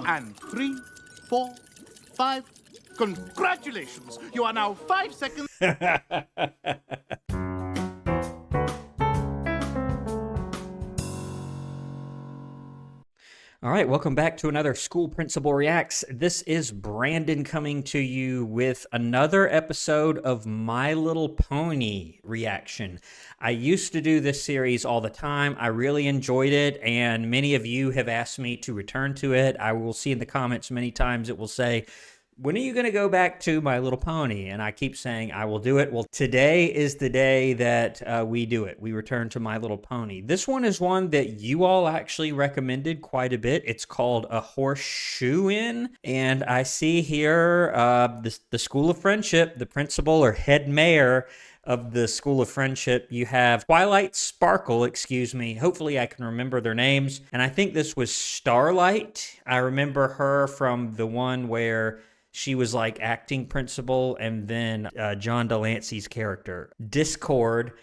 And 3, 4, 5. Congratulations! You are now 5 seconds. All right, welcome back to another School Principal Reacts. This is Brandon coming to you with another episode of My Little Pony reaction. I used to do this series all the time. I really enjoyed it, and many of you have asked me to return to it. I will see in the comments many times it will say, when are you going to go back to My Little Pony? And I keep saying I will do it. Well, today is the day that we do it. We return to My Little Pony. This one is one that you all actually recommended quite a bit. It's called A Horseshoe-In. And I see here the School of Friendship, the principal or head mayor of the School of Friendship. You have Twilight Sparkle, hopefully I can remember their names. And I think this was Starlight. I remember her from the one where she was like acting principal, and then John Delancey's character, Discord,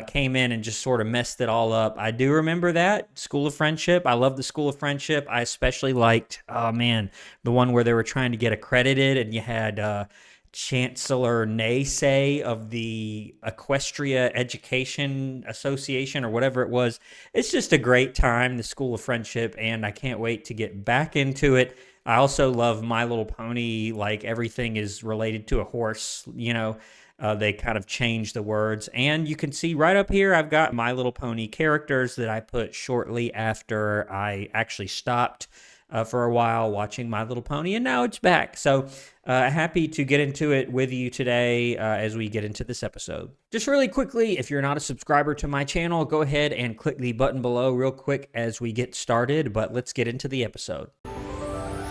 came in and just sort of messed it all up. I do remember that. School of Friendship. I love the School of Friendship. I especially liked, the one where they were trying to get accredited, and you had Chancellor Naysay of the Equestria Education Association or whatever it was. It's just a great time, the School of Friendship, and I can't wait to get back into it. I also love My Little Pony, like everything is related to a horse, they kind of change the words. And you can see right up here, I've got My Little Pony characters that I put shortly after I actually stopped for a while watching My Little Pony, and now it's back. So happy to get into it with you today as we get into this episode. Just really quickly, if you're not a subscriber to my channel, go ahead and click the button below real quick as we get started, but let's get into the episode.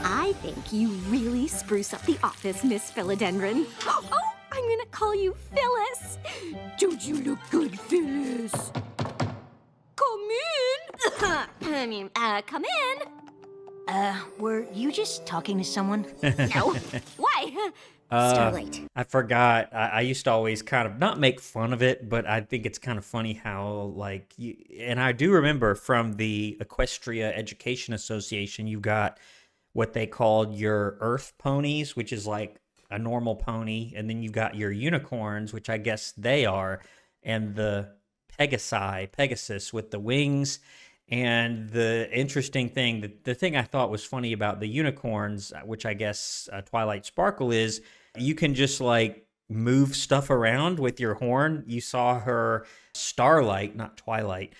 I think you really spruce up the office, Miss Philodendron. Oh, I'm gonna call you Phyllis. Don't you look good, Phyllis? Come in. Come in. Were you just talking to someone? No. Why? Starlight. I forgot. I used to always kind of not make fun of it, but I think it's kind of funny how, and I do remember from the Equestria Education Association, you got what they called your Earth ponies, which is like a normal pony, and then you got your unicorns, which I guess they are, and the Pegasus with the wings. And the interesting thing, the thing I thought was funny about the unicorns, which I guess Twilight Sparkle is, you can just like move stuff around with your horn. You saw her Starlight, not Twilight,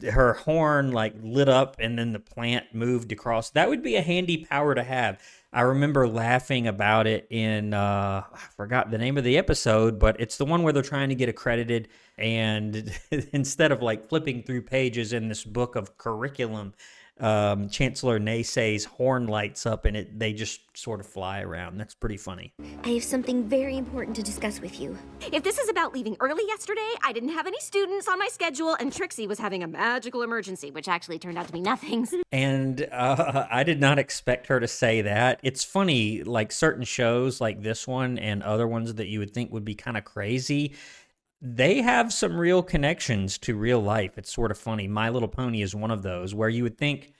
her horn like lit up and then the plant moved across. That would be a handy power to have. I remember laughing about it in, I forgot the name of the episode, but it's the one where they're trying to get accredited, and instead of like flipping through pages in this book of curriculum, Chancellor Naysay's horn lights up and they just sort of fly around. That's pretty funny. I have something very important to discuss with you. If this is about leaving early yesterday, I didn't have any students on my schedule, and Trixie was having a magical emergency, which actually turned out to be nothing. And I did not expect her to say that. It's funny, like certain shows like this one and other ones that you would think would be kind of crazy, they have some real connections to real life. It's sort of funny. My Little Pony is one of those where you would think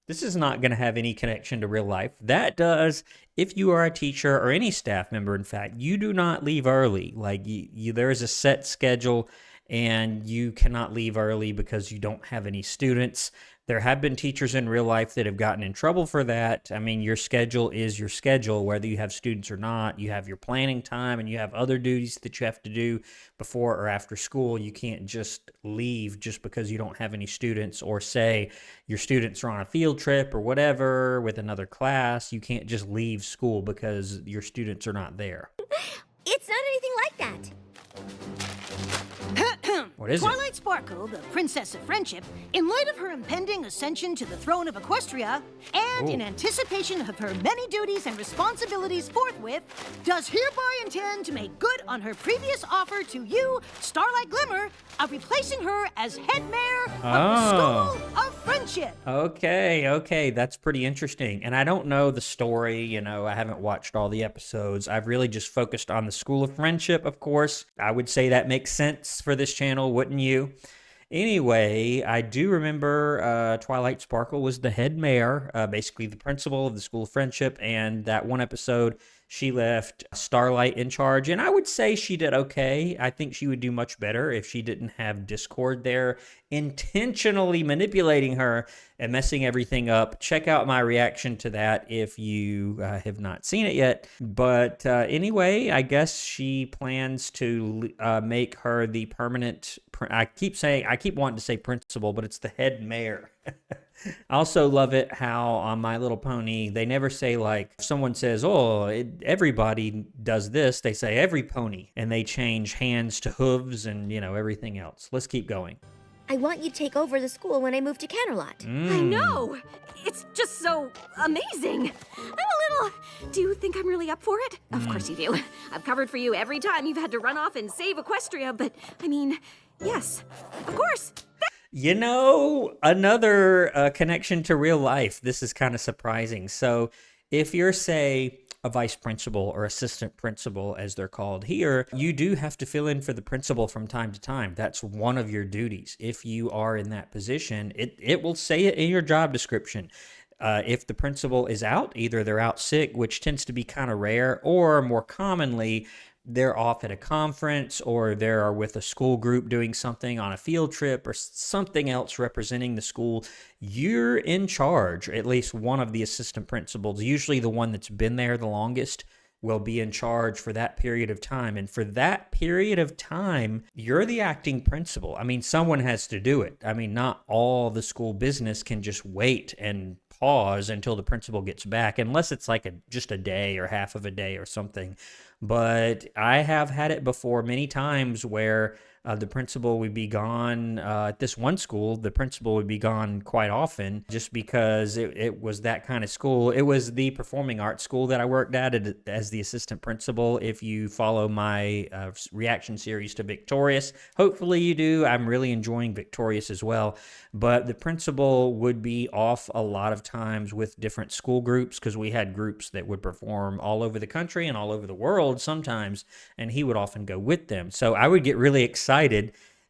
this is not going to have any connection to real life. That does. If you are a teacher or any staff member, in fact, you do not leave early. Like there is a set schedule and you cannot leave early because you don't have any students. There have been teachers in real life that have gotten in trouble for that. I mean, your schedule is your schedule, whether you have students or not. You have your planning time and you have other duties that you have to do before or after school. You can't just leave just because you don't have any students, or say your students are on a field trip or whatever with another class. You can't just leave school because your students are not there. It's not anything like that. What is Twilight Sparkle, the Princess of Friendship, in light of her impending ascension to the throne of Equestria, and in anticipation of her many duties and responsibilities forthwith, does hereby intend to make good on her previous offer to you, Starlight Glimmer, of replacing her as headmare of the School of Friendship. Okay, that's pretty interesting. And I don't know the story, I haven't watched all the episodes. I've really just focused on the School of Friendship, of course. I would say that makes sense for this channel, wouldn't you? Anyway, I do remember Twilight Sparkle was the head mayor, basically the principal of the School of Friendship, and that one episode she left Starlight in charge, and I would say she did okay. I think she would do much better if she didn't have Discord there intentionally manipulating her and messing everything up. Check out my reaction to that if you have not seen it yet. But anyway, I guess she plans to make her the permanent. I keep wanting to say principal, but it's the head mayor. I also love it how on My Little Pony, they never say like, if someone says, everybody does this, they say every pony, and they change hands to hooves and, everything else. Let's keep going. I want you to take over the school when I move to Canterlot. I know. It's just so amazing. Do you think I'm really up for it? Of course you do. I've covered for you every time you've had to run off and save Equestria, but yes, of course. Another connection to real life. This is kind of surprising. So if you're, say, a vice principal or assistant principal, as they're called here, you do have to fill in for the principal from time to time. That's one of your duties. If you are in that position, it will say it in your job description. If the principal is out, either they're out sick, which tends to be kind of rare, or more commonly, they're off at a conference, or they're with a school group doing something on a field trip or something else representing the school, you're in charge. At least one of the assistant principals, usually the one that's been there the longest, will be in charge for that period of time. And for that period of time, you're the acting principal. Someone has to do it. Not all the school business can just wait and pause until the principal gets back, unless it's like just a day or half of a day or something. But I have had it before many times where the principal would be gone. At this one school, the principal would be gone quite often just because it was that kind of school. It was the performing arts school that I worked at as the assistant principal. If you follow my reaction series to Victorious, hopefully you do. I'm really enjoying Victorious as well. But the principal would be off a lot of times with different school groups, because we had groups that would perform all over the country and all over the world sometimes, and he would often go with them. So I would get really excited.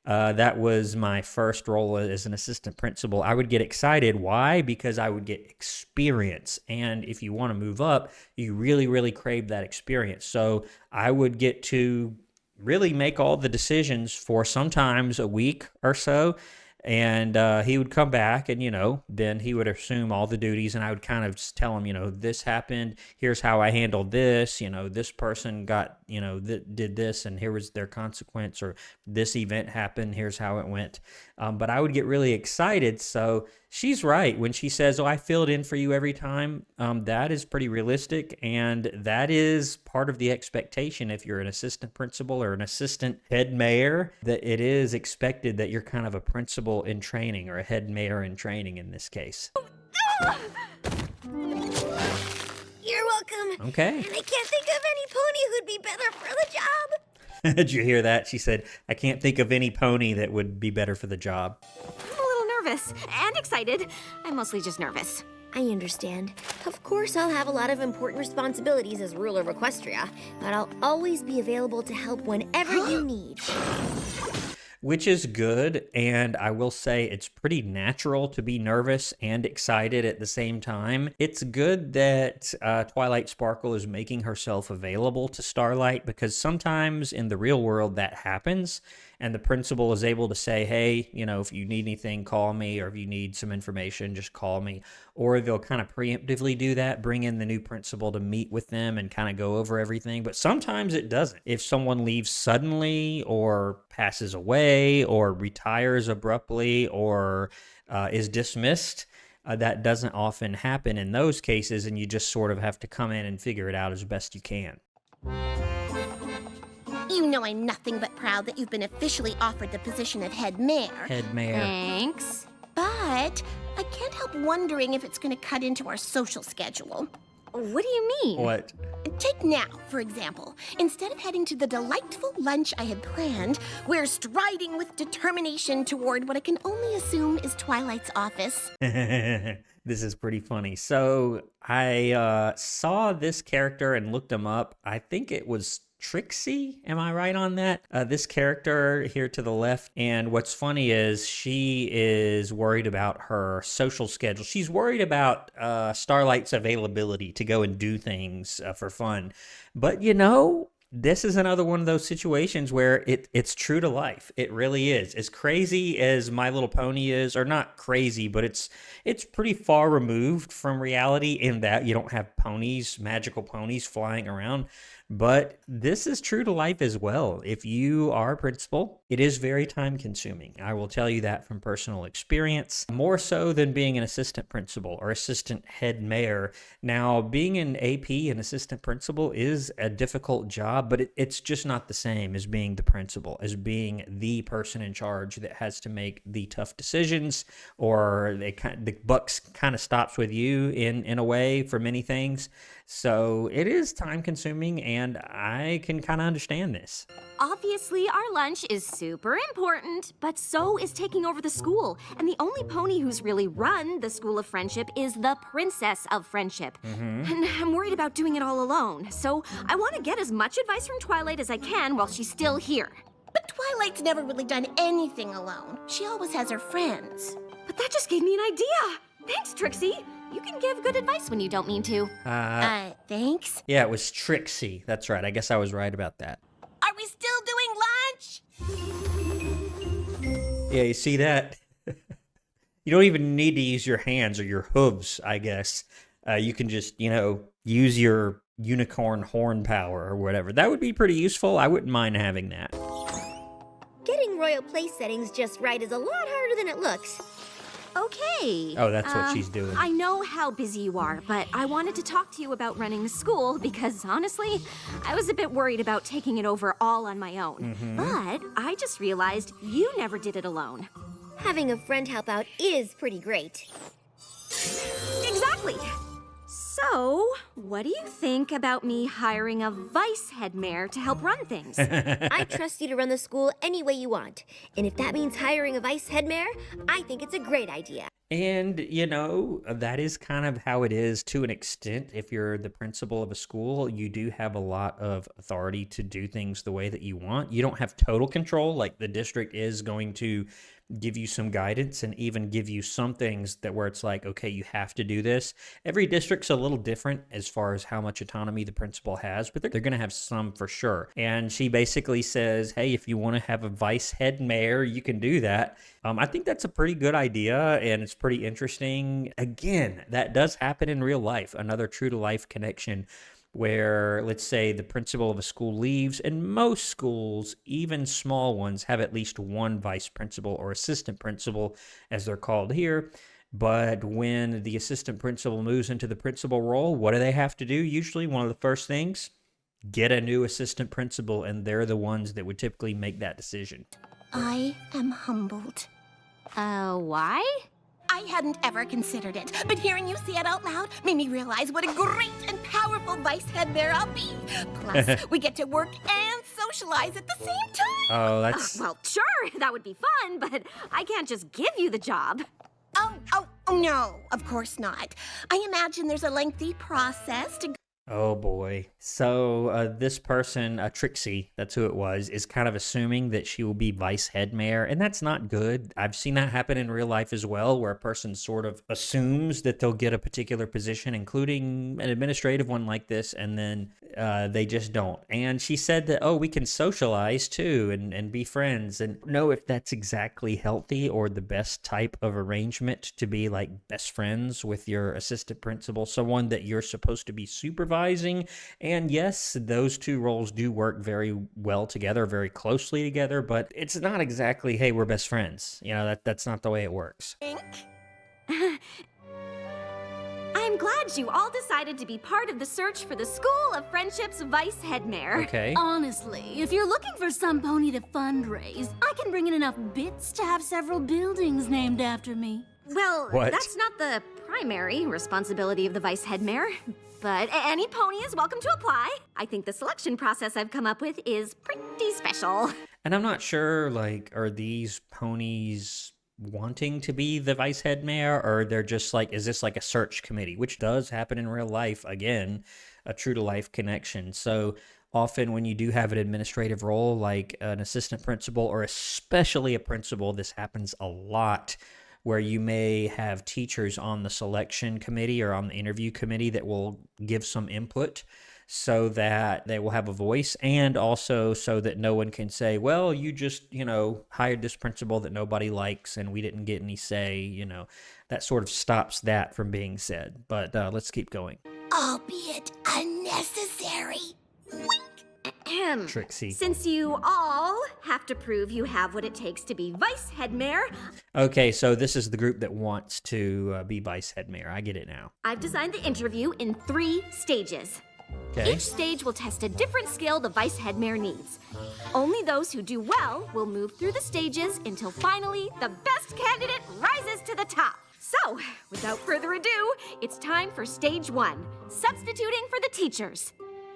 That was my first role as an assistant principal. I would get excited. Why? Because I would get experience. And if you want to move up, you really, really crave that experience. So I would get to really make all the decisions for sometimes a week or so. And he would come back and, then he would assume all the duties, and I would kind of just tell him, this happened, here's how I handled this, this person got, did this, and here was their consequence, or this event happened, here's how it went. But I would get really excited. So she's right when she says, I filled in for you every time. That is pretty realistic, and that is part of the expectation if you're an assistant principal or an assistant head mayor, that it is expected that you're kind of a principal in training, or a head mayor in training in this case. You're welcome. Okay. And I can't think of any pony who'd be better for the job. Did you hear that? She said, I can't think of any pony that would be better for the job. I'm a little nervous and excited. I'm mostly just nervous. I understand. Of course, I'll have a lot of important responsibilities as ruler of Equestria, but I'll always be available to help whenever you need. Which is good, and I will say it's pretty natural to be nervous and excited at the same time. It's good that Twilight Sparkle is making herself available to Starlight, because sometimes in the real world that happens, and the principal is able to say, hey, if you need anything, call me, or if you need some information, just call me. Or they'll kind of preemptively do that, bring in the new principal to meet with them and kind of go over everything. But sometimes it doesn't. If someone leaves suddenly, or passes away, or retires abruptly, or is dismissed, that doesn't often happen in those cases, and you just sort of have to come in and figure it out as best you can. You know I'm nothing but proud that you've been officially offered the position of head mayor. Head mayor. Thanks. But I can't help wondering if it's going to cut into our social schedule. What do you mean? What? Take now, for example. Instead of heading to the delightful lunch I had planned, we're striding with determination toward what I can only assume is Twilight's office. This is pretty funny. So I saw this character and looked him up. I think it was Trixie. Am I right on that? This character here to the left. And what's funny is she is worried about her social schedule. She's worried about Starlight's availability to go and do things for fun. But this is another one of those situations where it's true to life. It really is. As crazy as My Little Pony is, or not crazy, but it's pretty far removed from reality in that you don't have ponies, magical ponies flying around. But this is true to life as well. If you are a principal, it is very time consuming. I will tell you that from personal experience, more so than being an assistant principal or assistant head mayor. Now, being an AP, an assistant principal, is a difficult job, but it's just not the same as being the principal, as being the person in charge that has to make the tough decisions, or the buck kind of stops with you in a way for many things. So it is time consuming, and I can kind of understand this. Obviously, our lunch is super important, but so is taking over the school. And the only pony who's really run the School of Friendship is the Princess of Friendship. And I'm worried about doing it all alone. So I want to get as much advice from Twilight as I can while she's still here. But Twilight's never really done anything alone. She always has her friends. But that just gave me an idea. Thanks, Trixie. You can give good advice when you don't mean to. Thanks. Yeah, it was Trixie. That's right. I guess I was right about that. Are we still doing lunch? Yeah, you see that? You don't even need to use your hands or your hooves, I guess. You can just, use your unicorn horn power or whatever. That would be pretty useful. I wouldn't mind having that. Getting royal place settings just right is a lot harder than it looks. Okay. Oh, that's what she's doing. I know how busy you are, but I wanted to talk to you about running the school because, honestly, I was a bit worried about taking it over all on my own. But I just realized you never did it alone. Having a friend help out is pretty great. Exactly. So, what do you think about me hiring a vice head mayor to help run things? I trust you to run the school any way you want. And if that means hiring a vice head mayor, I think it's a great idea. And, that is kind of how it is to an extent. If you're the principal of a school, you do have a lot of authority to do things the way that you want. You don't have total control, like the district is going to give you some guidance and even give you some things that where it's like, okay, you have to do this. Every district's a little different as far as how much autonomy the principal has, but they're going to have some for sure. And she basically says, hey, if you want to have a vice head mayor, you can do that. I think that's a pretty good idea, and it's pretty interesting. Again, that does happen in real life. Another true to life connection where, let's say, the principal of a school leaves, and most schools, even small ones, have at least one vice principal or assistant principal, as they're called here. But when the assistant principal moves into the principal role, what do they have to do? Usually one of the first things, get a new assistant principal, and they're the ones that would typically make that decision. I am humbled. Why? I hadn't ever considered it, but hearing you say it out loud made me realize what a great and powerful vice head mayor I'll be. Plus, we get to work and socialize at the same time. Oh, that's... Well, sure, that would be fun, but I can't just give you the job. Oh, no, of course not. I imagine there's a lengthy process to... Oh boy. So this person, Trixie, that's who it was, is kind of assuming that she will be vice head mayor, and that's not good. I've seen that happen in real life as well, where a person sort of assumes that they'll get a particular position, including an administrative one like this, and then they just don't. And she said that, oh, we can socialize too and be friends, and know if that's exactly healthy or the best type of arrangement to be like best friends with your assistant principal, someone that you're supposed to be supervising. And yes, those two roles do work very well together, very closely together, but it's not exactly, hey, we're best friends. That's not the way it works. I'm glad you all decided to be part of the search for the School of Friendship's vice head mayor. Okay. Honestly, if you're looking for some pony to fundraise, I can bring in enough bits to have several buildings named after me. Well, What? that's not the primary responsibility of the vice head mayor. But any pony is welcome to apply. I think the selection process I've come up with is pretty special. And I'm not sure, are these ponies wanting to be the vice head mayor, or they're just is this like a search committee, which does happen in real life, again, a true to life connection. So often when you do have an administrative role like an assistant principal or especially a principal, this happens a lot, where you may have teachers on the selection committee or on the interview committee that will give some input so that they will have a voice, and also so that no one can say, well, you just, hired this principal that nobody likes and we didn't get any say, that sort of stops that from being said. But let's keep going. Albeit unnecessary. Trixie. Since you all have to prove you have what it takes to be vice headmare, Okay, so this is the group that wants to be vice headmare. I get it now. I've designed the interview in 3 stages. Okay. Each stage will test a different skill the vice headmare needs. Only those who do well will move through the stages until finally the best candidate rises to the top. So, without further ado, it's time for stage 1, substituting for the teachers.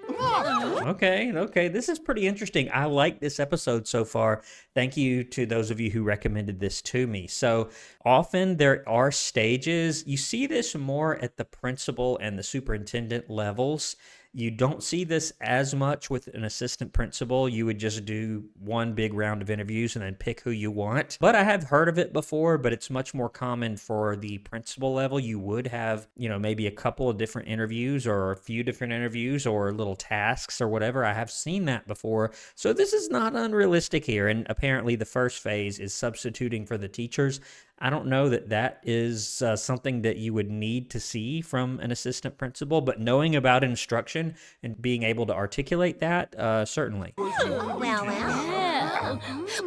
Okay. This is pretty interesting. I like this episode so far. Thank you to those of you who recommended this to me. So often there are stages. You see this more at the principal and the superintendent levels. You don't see this as much with an assistant principal. You would just do one big round of interviews and then pick who you want. But I have heard of it before, but it's much more common for the principal level. You would have, maybe a couple of different interviews or a few different interviews or little tasks or whatever. I have seen that before. So this is not unrealistic here. And apparently the first phase is substituting for the teachers. I don't know that is something that you would need to see from an assistant principal, but knowing about instruction and being able to articulate that, certainly. Well.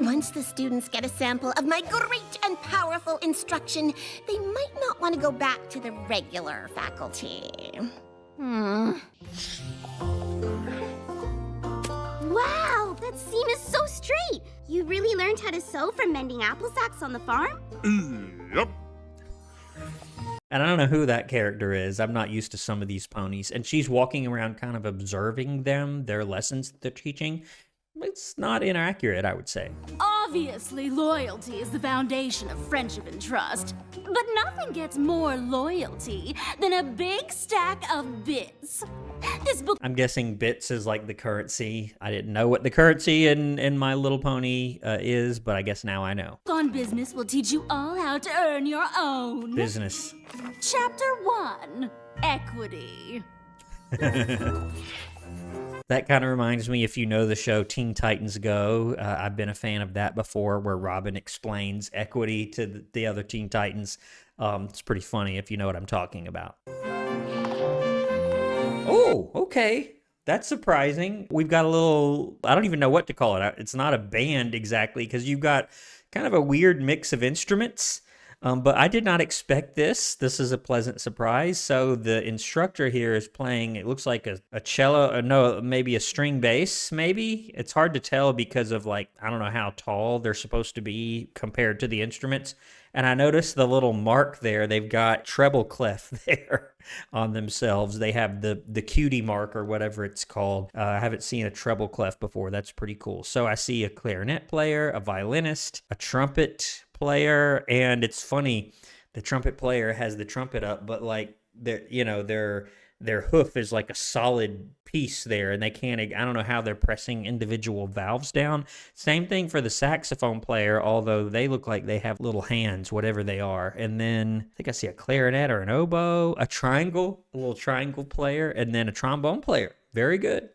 Once the students get a sample of my great and powerful instruction, they might not want to go back to the regular faculty. Wow, that seam is so straight. You really learned how to sew from mending apple sacks on the farm? Yep. And I don't know who that character is. I'm not used to some of these ponies. And she's walking around kind of observing their lessons that they're teaching. It's not inaccurate, I would say. Obviously, loyalty is the foundation of friendship and trust. But nothing gets more loyalty than a big stack of bits. This book... I'm guessing bits is like the currency. I didn't know what the currency in My Little Pony is, but I guess now I know. on business will teach you all how to earn your own. Business. Chapter 1, Equity. That kind of reminds me, if you know the show Teen Titans Go, I've been a fan of that before, where Robin explains equity to the other Teen Titans. It's pretty funny if you know what I'm talking about. Oh, okay. That's surprising. We've got a little, I don't even know what to call it. It's not a band exactly, because you've got kind of a weird mix of instruments. But I did not expect this. This is a pleasant surprise. So the instructor here is playing, it looks like a cello, no, maybe a string bass, maybe? It's hard to tell because of I don't know how tall they're supposed to be compared to the instruments. And I noticed the little mark there, they've got treble clef there on themselves. They have the cutie mark or whatever it's called. I haven't seen a treble clef before. That's pretty cool. So I see a clarinet player, a violinist, a trumpet player, and it's funny, the trumpet player has the trumpet up, but their hoof is like a solid piece there, and they can't, I don't know how they're pressing individual valves down. Same thing for the saxophone player, although they look like they have little hands, whatever they are. And then I think I see a clarinet or an oboe, a little triangle player, and then a trombone player. Very good.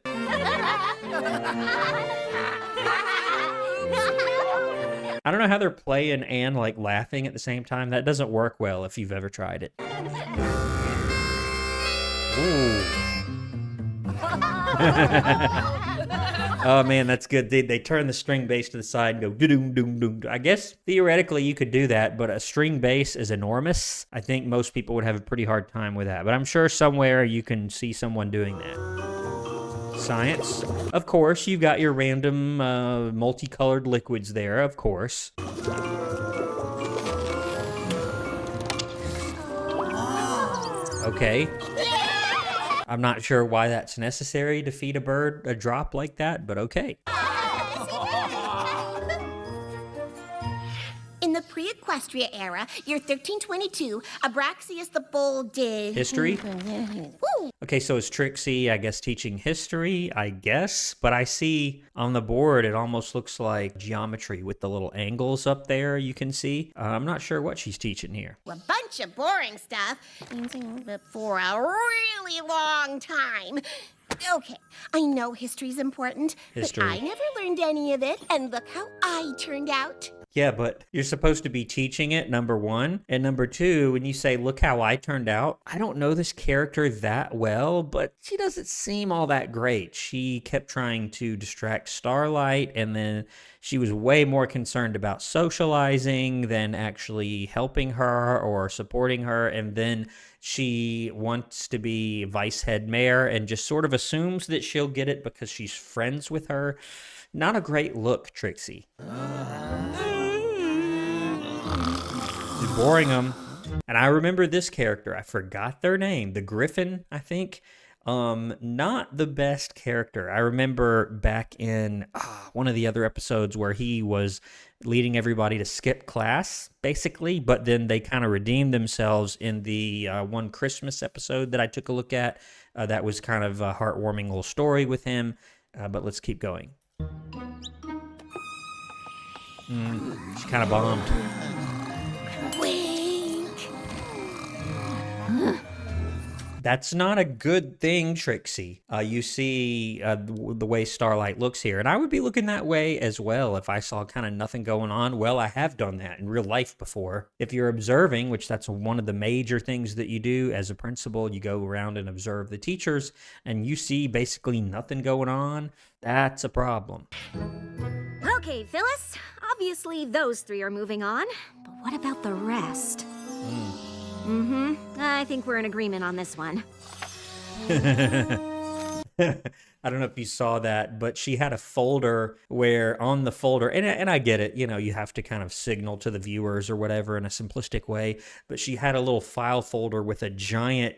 I don't know how they're playing and laughing at the same time. That doesn't work well if you've ever tried it. Ooh. Oh man, that's good. They turn the string bass to the side and go do-doom, doom, doom. I guess theoretically you could do that, but a string bass is enormous. I think most people would have a pretty hard time with that, but I'm sure somewhere you can see someone doing that. Science. Of course, you've got your random multicolored liquids there, of course. Okay. I'm not sure why that's necessary to feed a bird a drop like that, but okay. In the pre-acquired Equestria era, year 1322, Abraxius the Bold did... History? Woo! Okay, so it's Trixie, I guess, teaching history, I guess. But I see on the board, it almost looks like geometry with the little angles up there you can see. I'm not sure what she's teaching here. A bunch of boring stuff for a really long time. Okay, I know history's important, History. but I never learned any of it, and look how I turned out. Yeah, but you're supposed to be teaching it, number one. And number two, when you say, look how I turned out, I don't know this character that well, but she doesn't seem all that great. She kept trying to distract Starlight, and then she was way more concerned about socializing than actually helping her or supporting her. And then she wants to be vice head mayor and just sort of assumes that she'll get it because she's friends with her. Not a great look, Trixie. She's boring them. And I remember this character. I forgot their name. The Griffin, I think. Not the best character. I remember back in one of the other episodes where he was leading everybody to skip class, basically, but then they kind of redeemed themselves in the one Christmas episode that I took a look at. That was kind of a heartwarming little story with him, but let's keep going. She kind of bombed. Wink. That's not a good thing, Trixie. You see the way Starlight looks here, and I would be looking that way as well if I saw kind of nothing going on. Well, I have done that in real life before. If you're observing, which that's one of the major things that you do as a principal, you go around and observe the teachers, and you see basically nothing going on, that's a problem. Okay, Phyllis. Obviously, those three are moving on. But what about the rest? I think we're in agreement on this one. I don't know if you saw that, but she had a folder where on the folder, and I get it, you know, you have to kind of signal to the viewers or whatever in a simplistic way, but she had a little file folder with a giant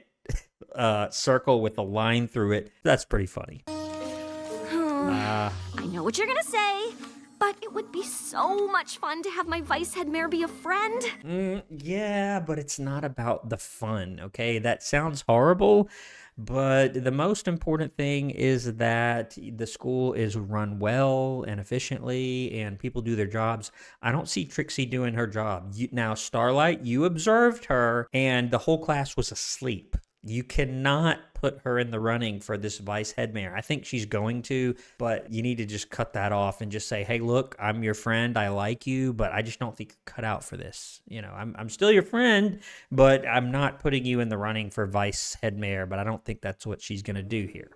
circle with a line through it. That's pretty funny. I know what you're gonna say, but it would be so much fun to have my vice head mayor be a friend. Yeah, but it's not about the fun, okay? That sounds horrible, but the most important thing is that the school is run well and efficiently and people do their jobs. I don't see Trixie doing her job. Now, Starlight, you observed her and the whole class was asleep. You cannot put her in the running for this vice head mayor. I think she's going to, but you need to just cut that off and just say, hey, look, I'm your friend. I like you, but I just don't think you're cut out for this. You know, I'm still your friend, but I'm not putting you in the running for vice head mayor, but I don't think that's what she's going to do here.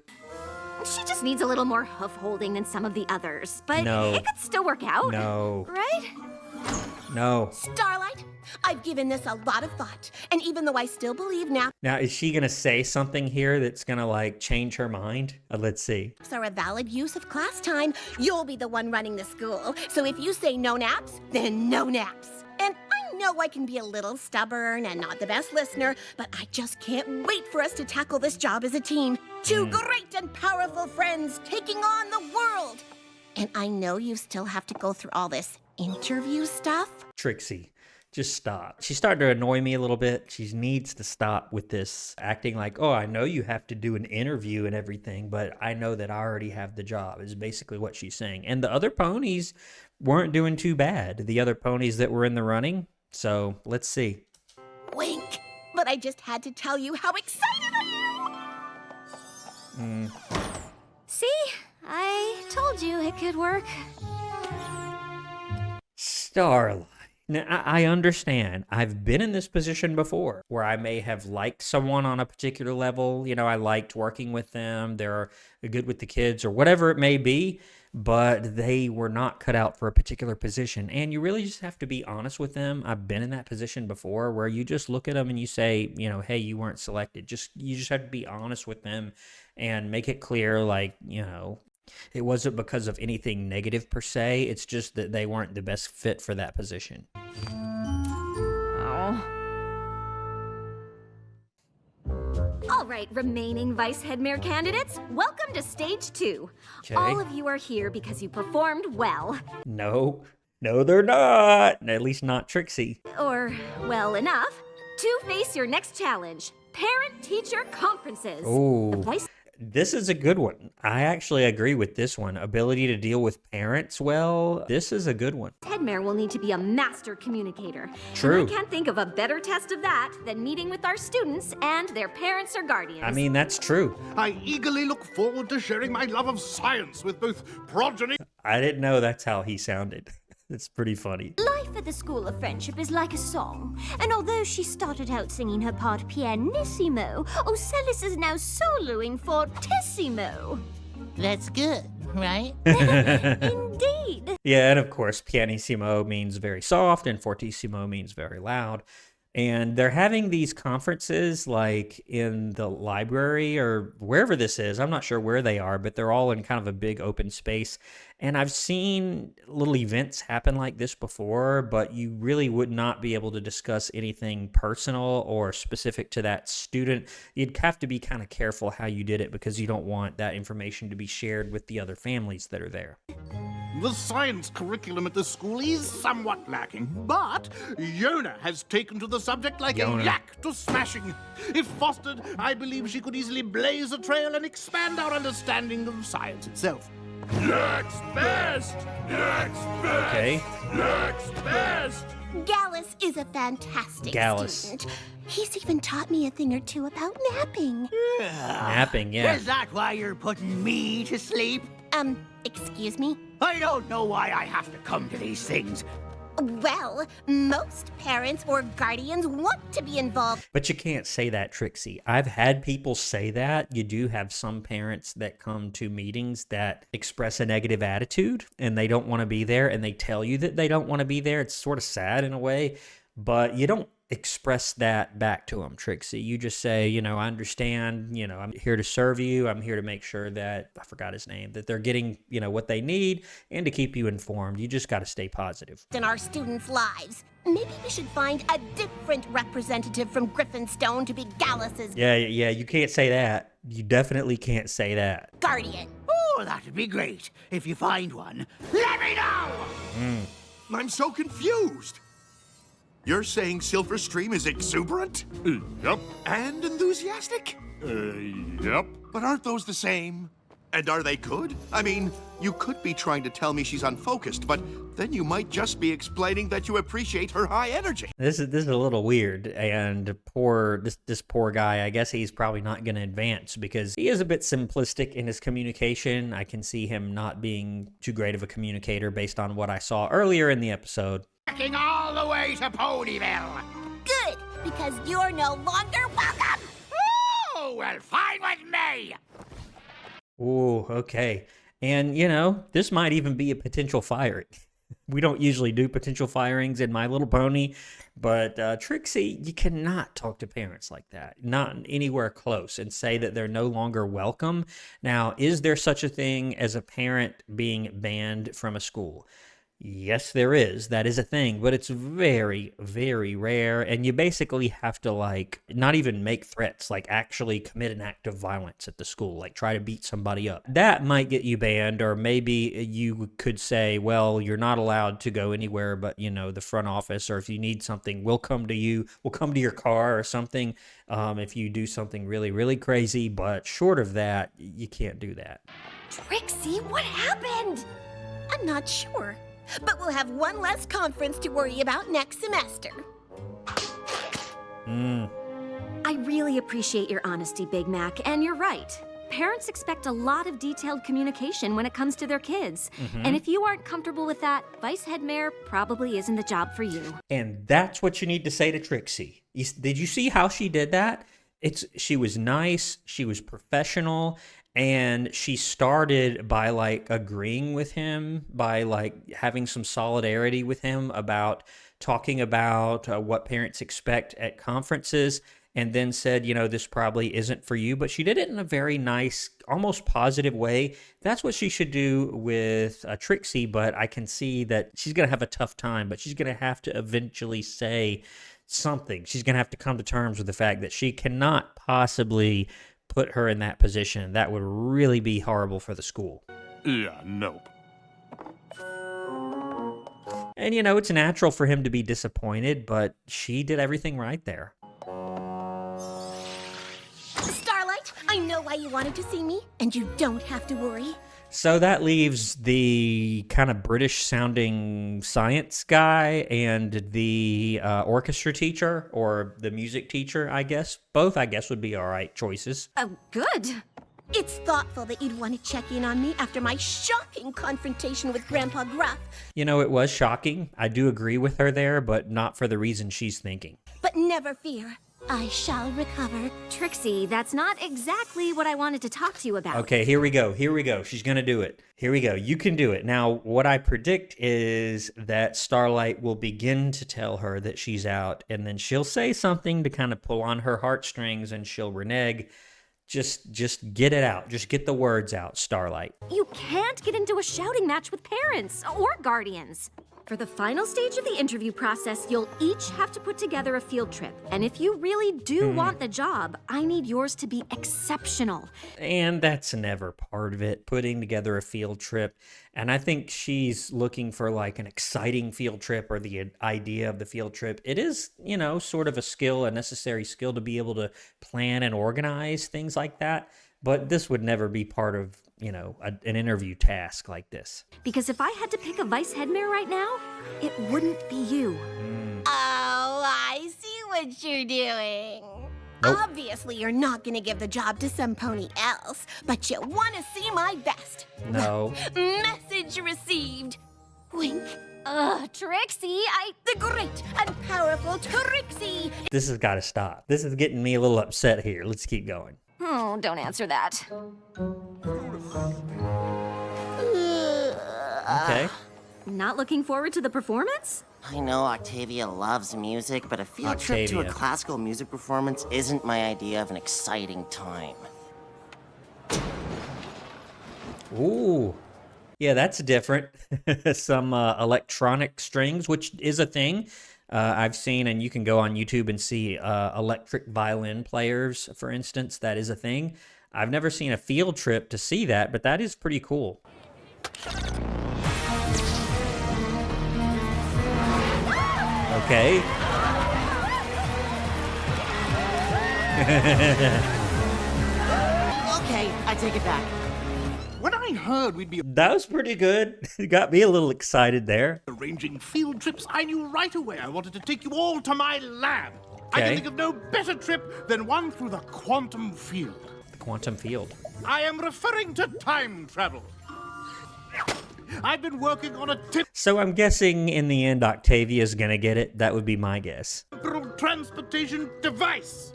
She just needs a little more hoof holding than some of the others, but No. it could still work out. No. Right? No. Starlight, I've given this a lot of thought, and even though I still believe naps Now, is she going to say something here that's going to, like, change her mind? Let's see. are a valid use of class time, you'll be the one running the school. So if you say no naps, then no naps. And I know I can be a little stubborn and not the best listener, but I just can't wait for us to tackle this job as a team. Two great and powerful friends taking on the world. And I know you still have to go through all this interview stuff. Trixie, just stop. She's starting to annoy me a little bit. She needs to stop with this acting like, oh, I know you have to do an interview and everything, but I know that I already have the job, is basically what she's saying. And the other ponies weren't doing too bad, the other ponies that were in the running. So let's see. Wink. But I just had to tell you how excited I am. See? I told you it could work. Starlight. Now, I understand. I've been in this position before where I may have liked someone on a particular level. You know, I liked working with them. They're good with the kids or whatever it may be, but they were not cut out for a particular position. And you really just have to be honest with them. I've been in that position before where you just look at them and you say, you know, hey, you weren't selected. You just have to be honest with them and make it clear, like, you know, it wasn't because of anything negative per se. It's just that they weren't the best fit for that position. Oh. All right, remaining vice head mayor candidates, welcome to stage 2. Okay. All of you are here because you performed well. No. No, they're not. At least not Trixie. Or, well, enough. To face your next challenge, parent-teacher conferences. Ooh. The voice This is a good one. I actually agree with this one. Ability to deal with parents well. This is a good one. headmare will need to be a master communicator. True. And I can't think of a better test of that than meeting with our students and their parents or guardians. I mean, that's true. I eagerly look forward to sharing my love of science with both progeny. I didn't know that's how he sounded. It's pretty funny. Life at the School of Friendship is like a song, and although she started out singing her part pianissimo, Ocellus is now soloing fortissimo. That's good, right? Indeed. Yeah, and of course, pianissimo means very soft, and fortissimo means very loud. And they're having these conferences like in the library or wherever this is. I'm not sure where they are, but they're all in kind of a big open space. And I've seen little events happen like this before, but you really would not be able to discuss anything personal or specific to that student. You'd have to be kind of careful how you did it because you don't want that information to be shared with the other families that are there. The science curriculum at the school is somewhat lacking, but Yona has taken to the subject like Yona. a yak to smashing. If fostered, I believe she could easily blaze a trail and expand our understanding of science itself. Next best! Next best! Okay. Next best! Gallus is a fantastic Gallus. student. He's even taught me a thing or two about napping. Napping, yeah. Is that why you're putting me to sleep? Excuse me? I don't know why I have to come to these things. Well, most parents or guardians want to be involved. But you can't say that, Trixie. I've had people say that. You do have some parents that come to meetings that express a negative attitude and they don't want to be there and they tell you that they don't want to be there. It's sort of sad in a way, but you don't express that back to them, Trixie. You just say, I understand, I'm here to serve you. I'm here to make sure that, I forgot his name, that they're getting, what they need and to keep you informed. You just got to stay positive. In our students' lives. Maybe we should find a different representative from Griffinstone to be Gallus's Yeah, you can't say that. You definitely can't say that. guardian. Oh, that'd be great. If you find one, let me know! I'm so confused. You're saying Silverstream is exuberant? Yep. And enthusiastic? Yep. But aren't those the same? And are they good? I mean, you could be trying to tell me she's unfocused, but then you might just be explaining that you appreciate her high energy. This is a little weird, and this poor guy, I guess he's probably not going to advance because he is a bit simplistic in his communication. I can see him not being too great of a communicator based on what I saw earlier in the episode. Backing all the way to Ponyville. Good, because you're no longer welcome. Oh, well, fine with me. Ooh, okay. And, this might even be a potential firing. We don't usually do potential firings in My Little Pony, but Trixie, you cannot talk to parents like that, not anywhere close, and say that they're no longer welcome. Now, is there such a thing as a parent being banned from a school? Yes, there is. That is a thing, but it's very, very rare. And you basically have to not even make threats, actually commit an act of violence at the school, try to beat somebody up. That might get you banned, or maybe you could say, well, you're not allowed to go anywhere but, the front office, or if you need something, we'll come to you. We'll come to your car or something if you do something really, really crazy. But short of that, you can't do that. Trixie, what happened? I'm not sure. But we'll have one less conference to worry about next semester. I really appreciate your honesty, Big Mac, and you're right. Parents expect a lot of detailed communication when it comes to their kids. And if you aren't comfortable with that, Vice Headmare probably isn't the job for you. And that's what you need to say to Trixie. Did you see how she did that? She was nice, she was professional, and she started by agreeing with him, by having some solidarity with him about talking about what parents expect at conferences, and then said, this probably isn't for you. But she did it in a very nice, almost positive way. That's what she should do with Trixie, but I can see that she's going to have a tough time, but she's going to have to eventually say something. She's going to have to come to terms with the fact that she cannot possibly put her in that position. That would really be horrible for the school. Yeah, nope. And, you know, it's natural for him to be disappointed, but she did everything right there. Starlight, I know why you wanted to see me, and you don't have to worry. So that leaves the kind of British-sounding science guy and the orchestra teacher, or the music teacher, I guess. Both, I guess, would be all right choices. Oh, good. It's thoughtful that you'd want to check in on me after my shocking confrontation with Grandpa Gruff. You know, it was shocking. I do agree with her there, but not for the reason she's thinking. But never fear, I shall recover. Trixie, that's not exactly what I wanted to talk to you about. Okay, here we go. Here we go. She's going to do it. Here we go. You can do it. Now, what I predict is that Starlight will begin to tell her that she's out, and then she'll say something to kind of pull on her heartstrings, and she'll renege. Just get it out. Just get the words out, Starlight. You can't get into a shouting match with parents or guardians. For the final stage of the interview process, you'll each have to put together a field trip. And if you really do want the job, I need yours to be exceptional. And that's never part of it, putting together a field trip. And I think she's looking for like an exciting field trip, or the idea of the field trip. It is, you know, sort of a skill, a necessary skill to be able to plan and organize things like that. But this would never be part of, you know, an interview task like this. Because if I had to pick a vice headmare right now, it wouldn't be you. Oh, I see what you're doing. Nope. Obviously, you're not going to give the job to some pony else, but you want to see my best. No. Message received. Wink. Trixie, The great and powerful Trixie. This has got to stop. This is getting me a little upset here. Let's keep going. Oh, don't answer that. Okay. Not looking forward to the performance? I know Octavia loves music, but a field trip to a Octavia. classical music performance isn't my idea of an exciting time. Ooh. Yeah, that's different. Some electronic strings, which is a thing. I've seen, and you can go on YouTube and see electric violin players, for instance. That is a thing. I've never seen a field trip to see that, but that is pretty cool. Okay. Okay, I take it back. When I heard we'd be That was pretty good. It got me a little excited there. arranging field trips, I knew right away I wanted to take you all to my lab. I Okay. can think of no better trip than one through the quantum field. The quantum field. I am referring to time travel. I've been working on a So I'm guessing in the end Octavia's gonna get it. That would be my guess. temporal transportation device.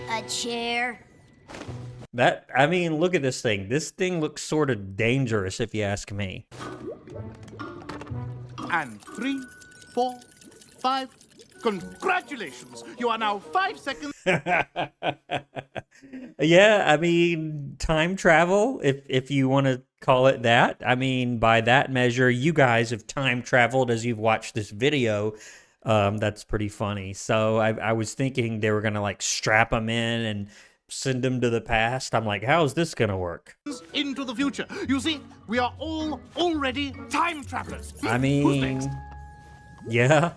A chair. That, I mean, look at this thing. This thing looks sort of dangerous if you ask me. And 3, 4, 5. Congratulations! You are now 5 seconds. Yeah, I mean, time travel, if you want to call it that. I mean, by that measure, you guys have time traveled as you've watched this video. That's pretty funny. So I was thinking they were going to like strap them in and send them to the past. I'm like, how's this going to work? Into the future. You see, we are all already time travelers. I Who's mean, next? yeah.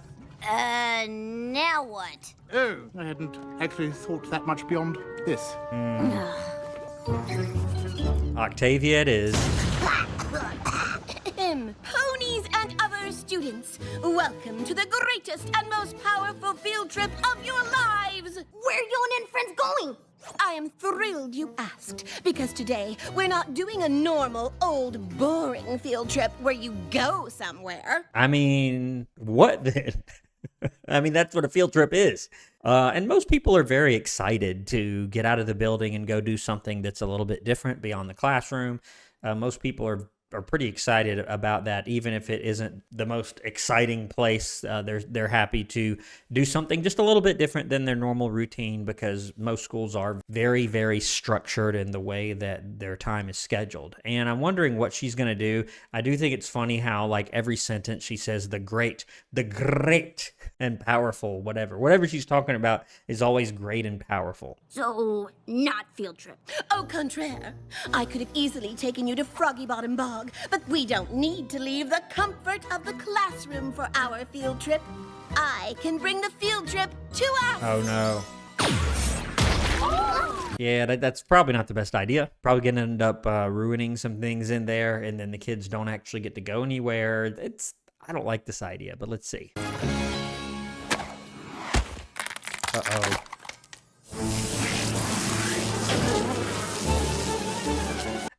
Now what? Oh, I hadn't actually thought that much beyond this. Octavia it is. Ponies and other students, welcome to the greatest and most powerful field trip of your lives. Where are you and friends going? I am thrilled you asked, because today we're not doing a normal, old, boring field trip where you go somewhere. I mean, what then? I mean, that's what a field trip is. And most people are very excited to get out of the building and go do something that's a little bit different beyond the classroom. Most people are pretty excited about that, even if it isn't the most exciting place. They're happy to do something just a little bit different than their normal routine, because most schools are very, very structured in the way that their time is scheduled. And I'm wondering what she's going to do. I do think it's funny how like every sentence she says the great and powerful, whatever she's talking about is always great and powerful. So, not field trip. Au contraire, I could have easily taken you to Froggy Bottom Ball dog, but we don't need to leave the comfort of the classroom for our field trip. I can bring the field trip to us. Oh no. Yeah, that's probably not the best idea. Probably gonna end up ruining some things in there, and then the kids don't actually get to go anywhere. I don't like this idea, but let's see. Uh-oh.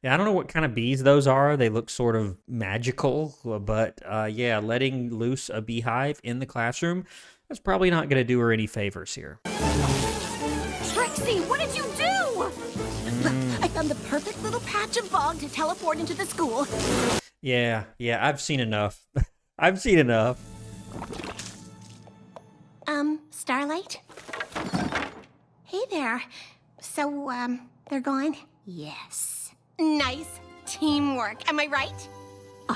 Yeah, I don't know what kind of bees those are. They look sort of magical, but yeah, letting loose a beehive in the classroom, that's probably not going to do her any favors here. Trixie, what did you do? I found the perfect little patch of bog to teleport into the school. Yeah, I've seen enough. I've seen enough. Starlight? Hey there. So, they're gone? Yes. Nice teamwork. Am I right?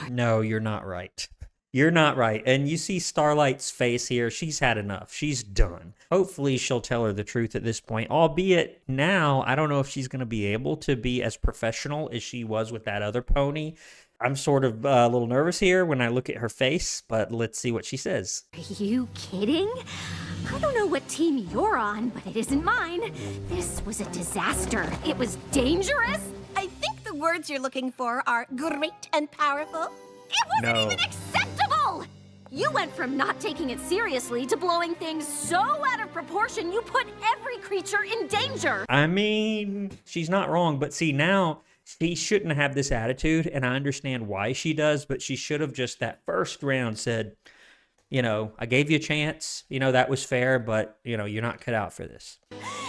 No, you're not right. You're not right. And you see Starlight's face here. She's had enough. She's done. Hopefully she'll tell her the truth at this point, albeit now I don't know if she's going to be able to be as professional as she was with that other pony. I'm sort of a little nervous here when I look at her face, but let's see what she says. Are you kidding? I don't know what team you're on, but it isn't mine. This was a disaster. It was dangerous. I think the words you're looking for are great and powerful. It wasn't even acceptable! You went from not taking it seriously to blowing things so out of proportion you put every creature in danger. I mean, she's not wrong, but see now, she shouldn't have this attitude, and I understand why she does, but she should have just that first round said, you know, I gave you a chance, you know, that was fair, but, you know, you're not cut out for this.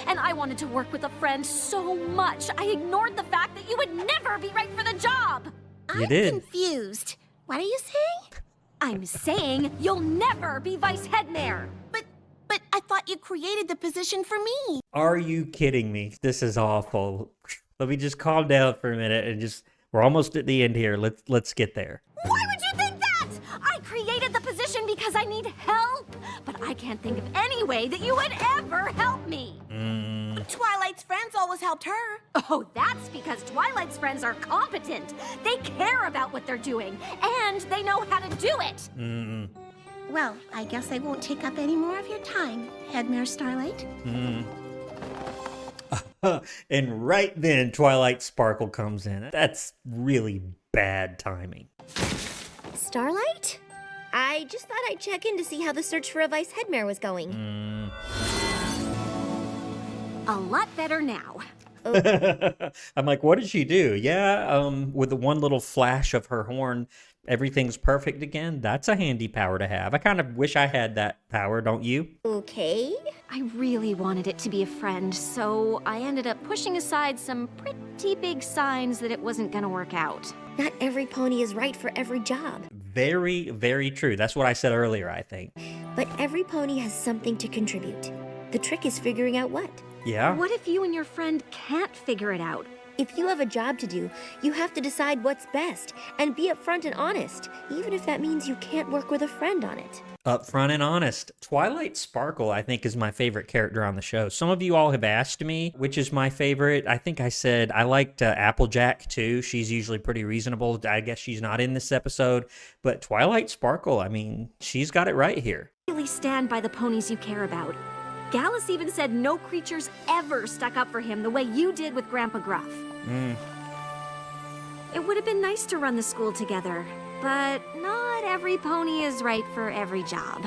And I wanted to work with a friend so much, I ignored the fact that you would never be right for the job. You did. I'm confused. What are you saying? I'm saying you'll never be vice headmare. But I thought you created the position for me. Are you kidding me? This is awful. Let me just calm down for a minute and we're almost at the end here. Let's get there. Why would you think that? I created the position because I need help, but I can't think of any way that you would ever help me. Twilight's friends always helped her. Oh, that's because Twilight's friends are competent. They care about what they're doing, and they know how to do it. Well, I guess I won't take up any more of your time, Headmare Starlight. And right then, Twilight Sparkle comes in. That's really bad timing. Starlight? I just thought I'd check in to see how the search for a vice headmare was going. A lot better now. I'm like, what did she do? Yeah, with the one little flash of her horn, everything's perfect again. That's a handy power to have. I kind of wish I had that power, don't you? Okay. I really wanted it to be a friend, so I ended up pushing aside some pretty big signs that it wasn't gonna work out. Not every pony is right for every job. Very, very true. That's what I said earlier, I think. But every pony has something to contribute. The trick is figuring out what. Yeah? What if you and your friend can't figure it out? If you have a job to do, you have to decide what's best and be upfront and honest, even if that means you can't work with a friend on it. Upfront and honest. Twilight Sparkle, I think, is my favorite character on the show. Some of you all have asked me which is my favorite. I think I said I liked Applejack, too. She's usually pretty reasonable. I guess she's not in this episode. But Twilight Sparkle, I mean, she's got it right here. Really stand by the ponies you care about. Gallus even said no creatures ever stuck up for him the way you did with Grandpa Gruff. It would have been nice to run the school together, but not every pony is right for every job.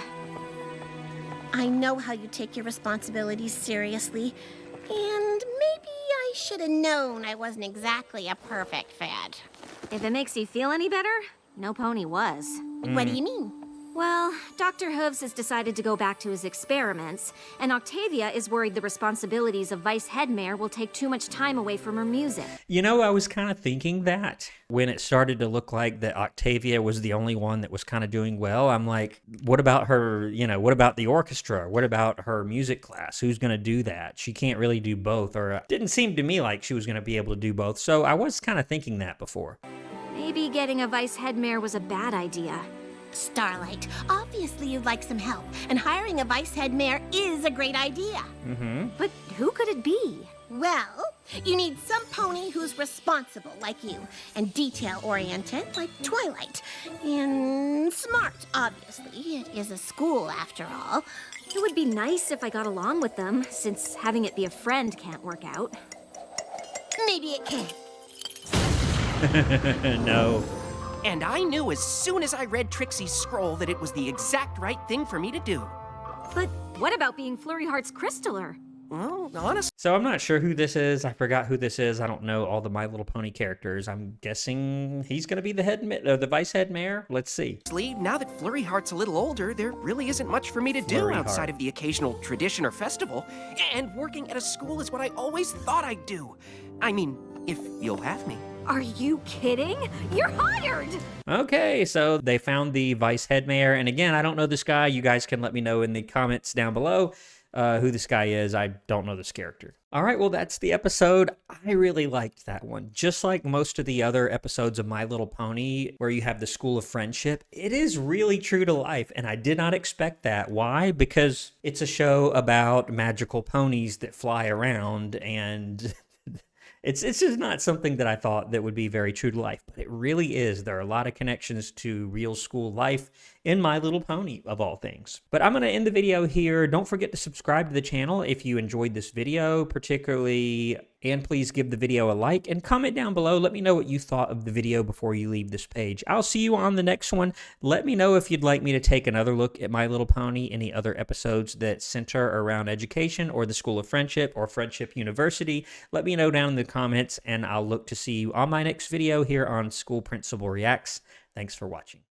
I know how you take your responsibilities seriously, and maybe I should have known I wasn't exactly a perfect fit. If it makes you feel any better, no pony was. What do you mean? Well, Dr. Hooves has decided to go back to his experiments, and Octavia is worried the responsibilities of Vice Headmare will take too much time away from her music. You know, I was kind of thinking that when it started to look like that Octavia was the only one that was kind of doing well. I'm like, what about her, you know, what about the orchestra? What about her music class? Who's going to do that? She can't really do both, or it didn't seem to me like she was going to be able to do both. So I was kind of thinking that before. Maybe getting a Vice Headmare was a bad idea. Starlight, obviously you'd like some help, and hiring a vice head mare is a great idea. But who could it be? Well, You need some pony who's responsible, like you, and detail-oriented, like Twilight, and smart, obviously. It is a school, after all. It would be nice if I got along with them, since having it be a friend can't work out. Maybe it can. No. And I knew as soon as I read Trixie's scroll that it was the exact right thing for me to do. But what about being Flurry Heart's Crystaller? Well, honestly, So I'm not sure who this is. I forgot who this is. I don't know all the My Little Pony characters. I'm guessing he's going to be the vice head mayor. Let's see. now that Flurry Heart's a little older, there really isn't much for me to do Flurry outside Heart. of the occasional tradition or festival. And working at a school is what I always thought I'd do. I mean, if you'll have me. Are you kidding? You're hired! Okay, so they found the vice head mayor. And again, I don't know this guy. You guys can let me know in the comments down below who this guy is. I don't know this character. All right, well, that's the episode. I really liked that one. Just like most of the other episodes of My Little Pony, where you have the School of Friendship, it is really true to life, and I did not expect that. Why? Because it's a show about magical ponies that fly around, and it's just not something that I thought that would be very true to life, but it really is. There are a lot of connections to real school life in My Little Pony, of all things. But I'm going to end the video here. Don't forget to subscribe to the channel if you enjoyed this video particularly, and please give the video a like and comment down below. Let me know what you thought of the video before you leave this page. I'll see you on the next one. Let me know if you'd like me to take another look at My Little Pony, any other episodes that center around education or the School of Friendship or Friendship University. Let me know down in the comments, and I'll look to see you on my next video here on School Principal Reacts. Thanks for watching.